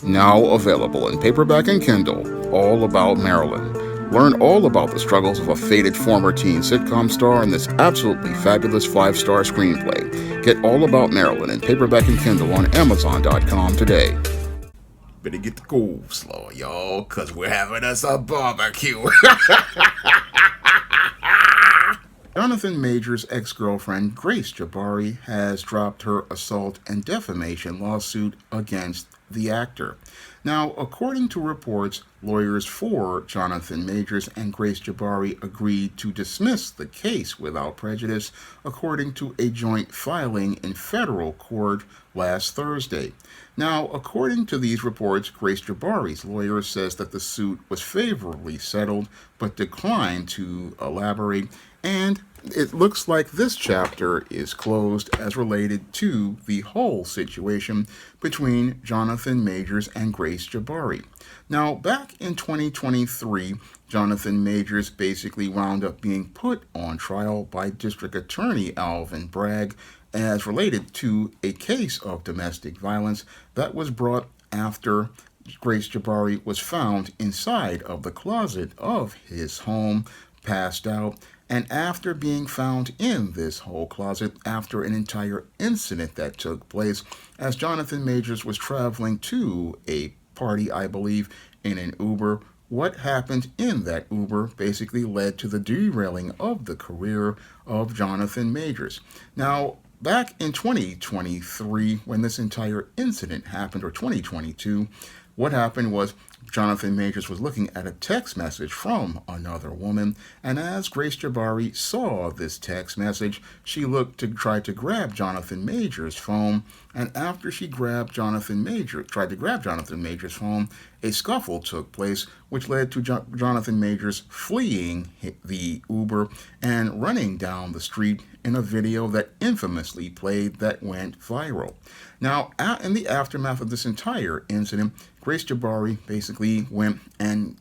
Now available in paperback and Kindle, All About Marilyn. Learn all about the struggles of a faded former teen sitcom star in this absolutely fabulous 5-star screenplay. Get All About Marilyn in paperback and Kindle on Amazon.com today. Better get the coleslaw, y'all, because we're having us a barbecue. Jonathan Majors' ex-girlfriend, Grace Jabbari, has dropped her assault and defamation lawsuit against the actor. Now, according to reports, lawyers for Jonathan Majors and Grace Jabbari agreed to dismiss the case without prejudice, according to a joint filing in federal court last Thursday. Now, according to these reports, Grace Jabbari's lawyer says that the suit was favorably settled but declined to elaborate, and it looks like this chapter is closed as related to the whole situation between Jonathan Majors and Grace Jabbari. Now, back in 2023, Jonathan Majors basically wound up being put on trial by District Attorney Alvin Bragg as related to a case of domestic violence that was brought after Grace Jabbari was found inside of the closet of his home, passed out, and after being found in this whole closet after an entire incident that took place as Jonathan Majors was traveling to a party, I believe, in an Uber. What happened in that Uber basically led to the derailing of the career of Jonathan Majors. Now, back in 2023, when this entire incident happened, or 2022, what happened was Jonathan Majors was looking at a text message from another woman, and as Grace Jabbari saw this text message, she looked to try to grab Jonathan Majors' phone, and after she tried to grab Jonathan Majors' phone, a scuffle took place, which led to Jonathan Majors fleeing the Uber and running down the street in a video that infamously played that went viral. Now, in the aftermath of this entire incident, Grace Jabbari basically went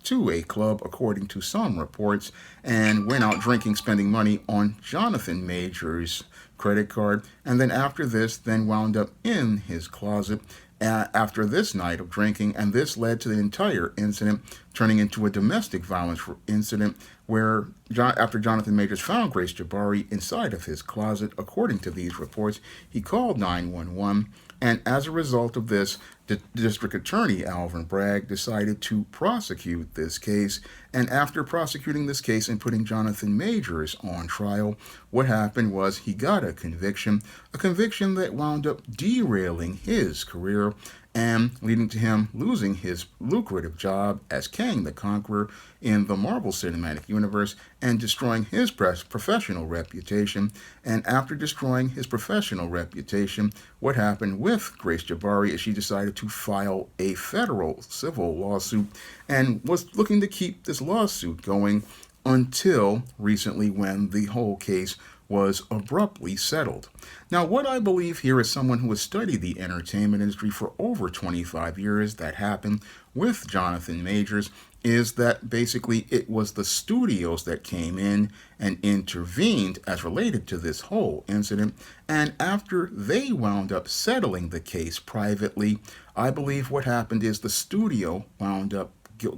to a club, according to some reports, and went out drinking, spending money on Jonathan Majors' credit card, and then after this, then wound up in his closet after this night of drinking, and this led to the entire incident turning into a domestic violence incident where after Jonathan Majors found Grace Jabbari inside of his closet, according to these reports, he called 911, and as a result of this, the District Attorney Alvin Bragg decided to prosecute this case, and after prosecuting this case and putting Jonathan Majors on trial, what happened was he got a conviction that wound up derailing his career and leading to him losing his lucrative job as Kang the Conqueror in the Marvel Cinematic Universe and destroying his professional reputation. And after destroying his professional reputation, what happened with Grace Jabbari is she decided to file a federal civil lawsuit and was looking to keep this lawsuit going until recently when the whole case was abruptly settled. Now, what I believe here is someone who has studied the entertainment industry for over 25 years that happened with Jonathan Majors is that basically it was the studios that came in and intervened as related to this whole incident, and after they wound up settling the case privately, I believe what happened is the studio wound up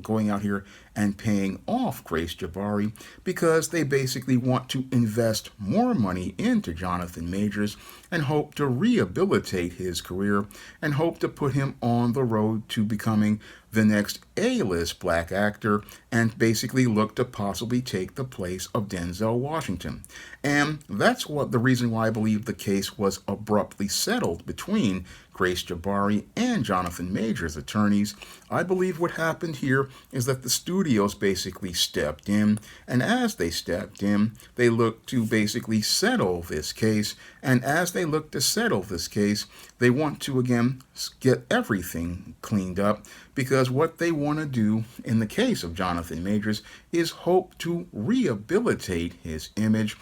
going out here and paying off Grace Jabbari because they basically want to invest more money into Jonathan Majors and hope to rehabilitate his career and hope to put him on the road to becoming the next A-list black actor and basically look to possibly take the place of Denzel Washington. And that's the reason why I believe the case was abruptly settled between Grace Jabbari and Jonathan Majors' attorneys. I believe what happened here is that the studios basically stepped in, and as they stepped in, they looked to basically settle this case, and as they look to settle this case, they want to again get everything cleaned up because what they want to do in the case of Jonathan Majors is hope to rehabilitate his image,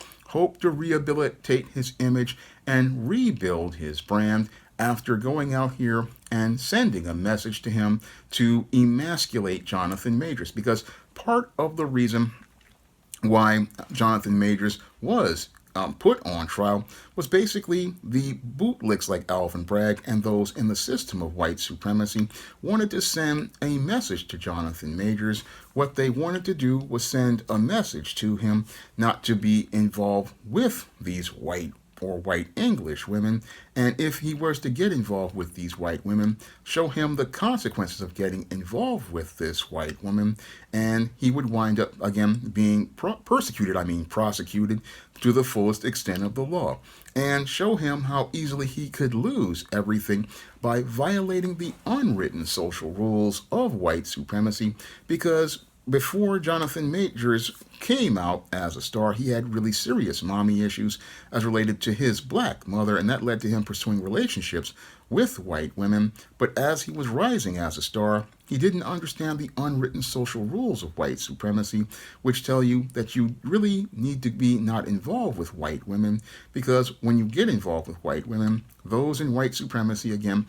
and rebuild his brand after going out here and sending a message to him to emasculate Jonathan Majors. Because part of the reason why Jonathan Majors was put on trial was basically the bootlicks like Alvin Bragg and those in the system of white supremacy wanted to send a message to Jonathan Majors. What they wanted to do was send a message to him not to be involved with these white English women, and if he was to get involved with these white women, show him the consequences of getting involved with this white woman, and he would wind up again being prosecuted to the fullest extent of the law, and show him how easily he could lose everything by violating the unwritten social rules of white supremacy, because before Jonathan Majors came out as a star, he had really serious mommy issues as related to his black mother, and that led to him pursuing relationships with white women. But as he was rising as a star, he didn't understand the unwritten social rules of white supremacy, which tell you that you really need to be not involved with white women, because when you get involved with white women, those in white supremacy, again,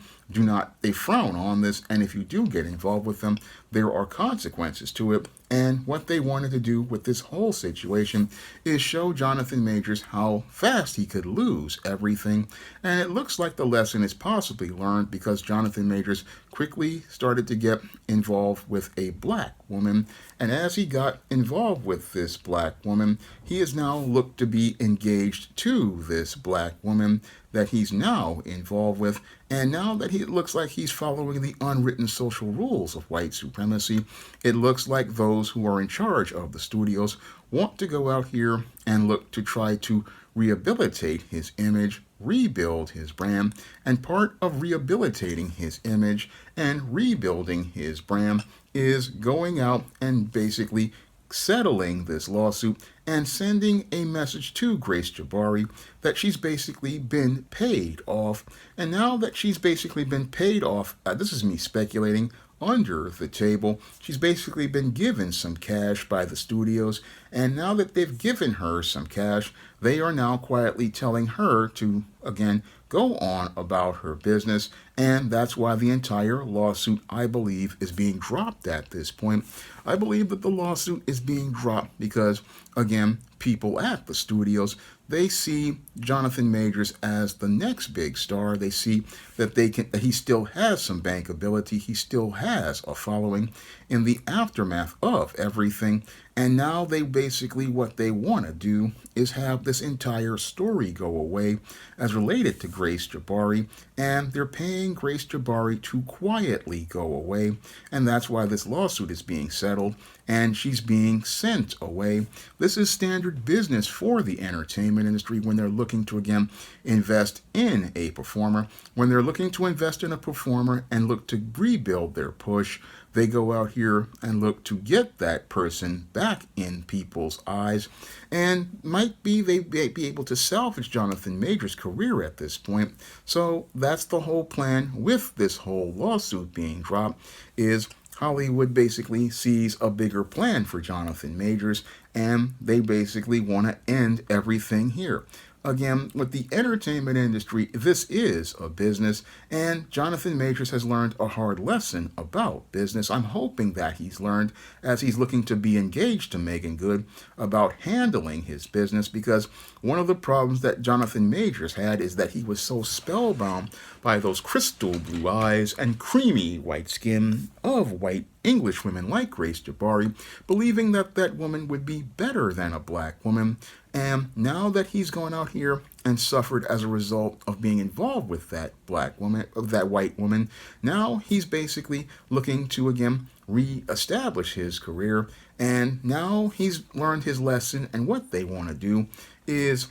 they frown on this, and if you do get involved with them, there are consequences to it. And what they wanted to do with this whole situation is show Jonathan Majors how fast he could lose everything. And it looks like the lesson is possibly learned, because Jonathan Majors quickly started to get involved with a black woman. And as he got involved with this black woman, he is now looked to be engaged to this black woman that he's now involved with. And now that it looks like he's following the unwritten social rules of white supremacy, it looks like those who are in charge of the studios want to go out here and look to try to rehabilitate his image, rebuild his brand, and part of rehabilitating his image and rebuilding his brand is going out and basically settling this lawsuit and sending a message to Grace Jabbari that she's basically been paid off. And now that she's basically been paid off, this is me speculating, under the table, she's basically been given some cash by the studios, and now that they've given her some cash, they are now quietly telling her to, again, go on about her business, and that's why the entire lawsuit, I believe, is being dropped at this point. I believe that the lawsuit is being dropped because, again, people at the studios, they see Jonathan Majors as the next big star. They see that that he still has some bankability. He still has a following in the aftermath of everything. And now what they want to do is have this entire story go away as related to Grace Jabbari. And they're paying Grace Jabbari to quietly go away. And that's why this lawsuit is being settled and she's being sent away. This is standard business for the entertainment industry when they're looking to, again, invest in a performer. When they're looking to invest in a performer and look to rebuild their push, they go out here and look to get that person back in people's eyes, and they may be able to salvage Jonathan Majors' career at this point. So that's the whole plan with this whole lawsuit being dropped, is Hollywood basically sees a bigger plan for Jonathan Majors, and they basically want to end everything here. Again, with the entertainment industry, this is a business, and Jonathan Majors has learned a hard lesson about business. I'm hoping that he's learned, as he's looking to be engaged to Megan Good, about handling his business, because one of the problems that Jonathan Majors had is that he was so spellbound by those crystal blue eyes and creamy white skin of white English women like Grace Jabbari, believing that that woman would be better than a black woman. And now that he's gone out here and suffered as a result of being involved with that white woman, now he's basically looking to, again, reestablish his career. And now he's learned his lesson, and what they want to do is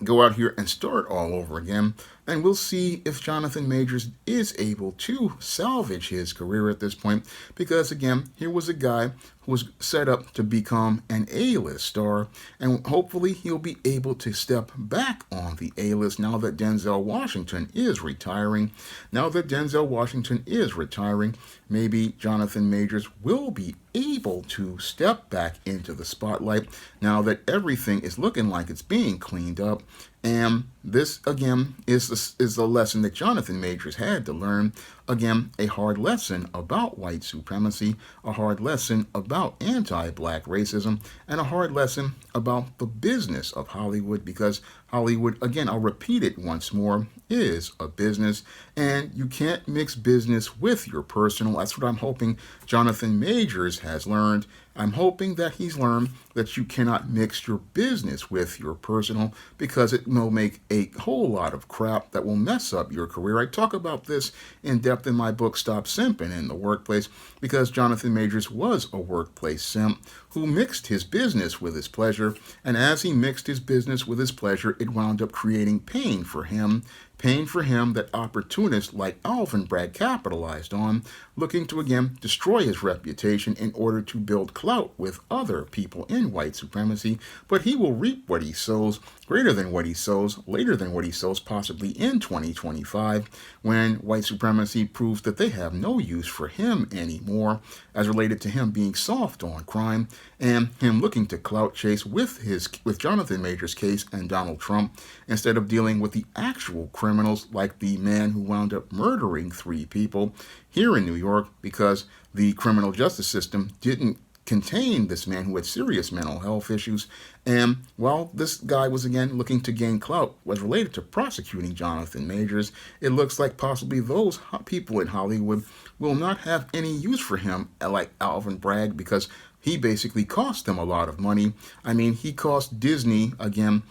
go out here and start all over again. And we'll see if Jonathan Majors is able to salvage his career at this point, because, again, here was a guy who was set up to become an A-list star, and hopefully he'll be able to step back on the A-list now that Denzel Washington is retiring. Now that Denzel Washington is retiring, maybe Jonathan Majors will be able to step back into the spotlight now that everything is looking like it's being cleaned up. And this, again, is a lesson that Jonathan Majors had to learn. again, a hard lesson about white supremacy, a hard lesson about anti-black racism, and a hard lesson about the business of Hollywood, because Hollywood, again, I'll repeat it once more, is a business, and you can't mix business with your personal. That's what I'm hoping Jonathan Majors has learned. I'm hoping that he's learned that you cannot mix your business with your personal, because it will make a whole lot of crap that will mess up your career. I talk about this in depth in my book, Stop Simping in the Workplace, because Jonathan Majors was a workplace simp who mixed his business with his pleasure, and as he mixed his business with his pleasure, it wound up creating pain for him that opportunists like Alvin Bragg capitalized on, looking to again destroy his reputation in order to build clout with other people in white supremacy. But he will reap what he sows, greater than what he sows, later than what he sows, possibly in 2025, when white supremacy proves that they have no use for him anymore, as related to him being soft on crime and him looking to clout chase with Jonathan Majors' case and Donald Trump, instead of dealing with the actual criminals, like the man who wound up murdering 3 people here in New York because the criminal justice system didn't contain this man who had serious mental health issues. And while this guy was again looking to gain clout, was related to prosecuting Jonathan Majors, it looks like possibly those people in Hollywood will not have any use for him, like Alvin Bragg, because he basically cost them a lot of money. I mean, he cost Disney, again,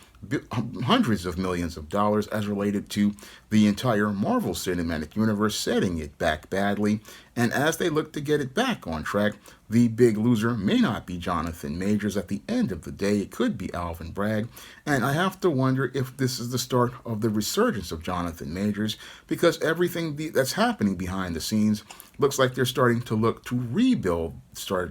hundreds of millions of dollars as related to the entire Marvel Cinematic Universe, setting it back badly. And as they look to get it back on track, the big loser may not be Jonathan Majors. At the end of the day, it could be Alvin Bragg. And I have to wonder if this is the start of the resurgence of Jonathan Majors, because everything that's happening behind the scenes looks like they're starting to look to rebuild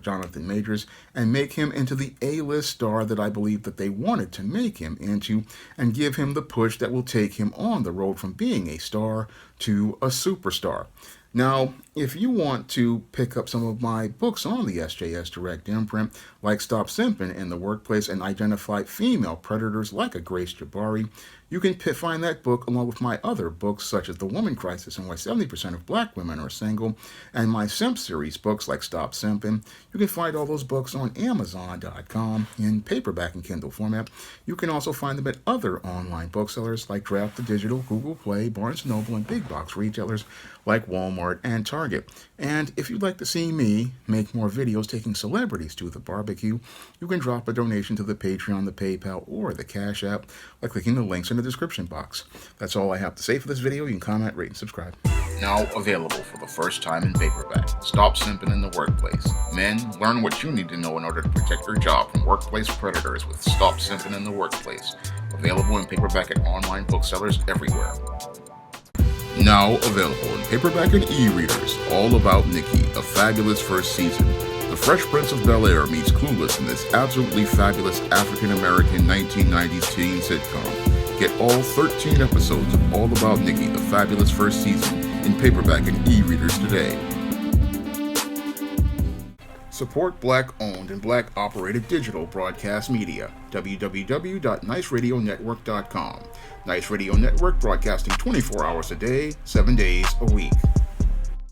Jonathan Majors and make him into the A-list star that I believe that they wanted to make him into, and give him the push that will take him on the road from being a star to a superstar. Now, if you want to pick up some of my books on the SJS Direct imprint, like Stop Simping in the Workplace and Identify Female Predators like a Grace Jabbari, you can find that book along with my other books such as The Woman Crisis and Why 70% of Black Women Are Single, and my Simp series books like Stop Simping. You can find all those books on Amazon.com in paperback and Kindle format. You can also find them at other online booksellers like Draft the Digital, Google Play, Barnes & Noble, and big box retailers like Walmart and Target. And if you'd like to see me make more videos taking celebrities to the barbecue, you can drop a donation to the Patreon, the PayPal, or the Cash App by clicking the links in the description box. That's all I have to say for this video. You can comment, rate, and subscribe. Now available for the first time in paperback. Stop Simping in the Workplace. Men, learn what you need to know in order to protect your job from workplace predators with Stop Simping in the Workplace. Available in paperback at online booksellers everywhere. Now available in paperback and e-readers, All About Nikki, a fabulous first season. The Fresh Prince of Bel-Air meets Clueless in this absolutely fabulous African-American 1990s teen sitcom. Get all 13 episodes of All About Nikki, the fabulous first season, in paperback and e-readers today. Support Black-owned and Black-operated digital broadcast media. www.niceradionetwork.com. Nice Radio Network, broadcasting 24 hours a day, 7 days a week.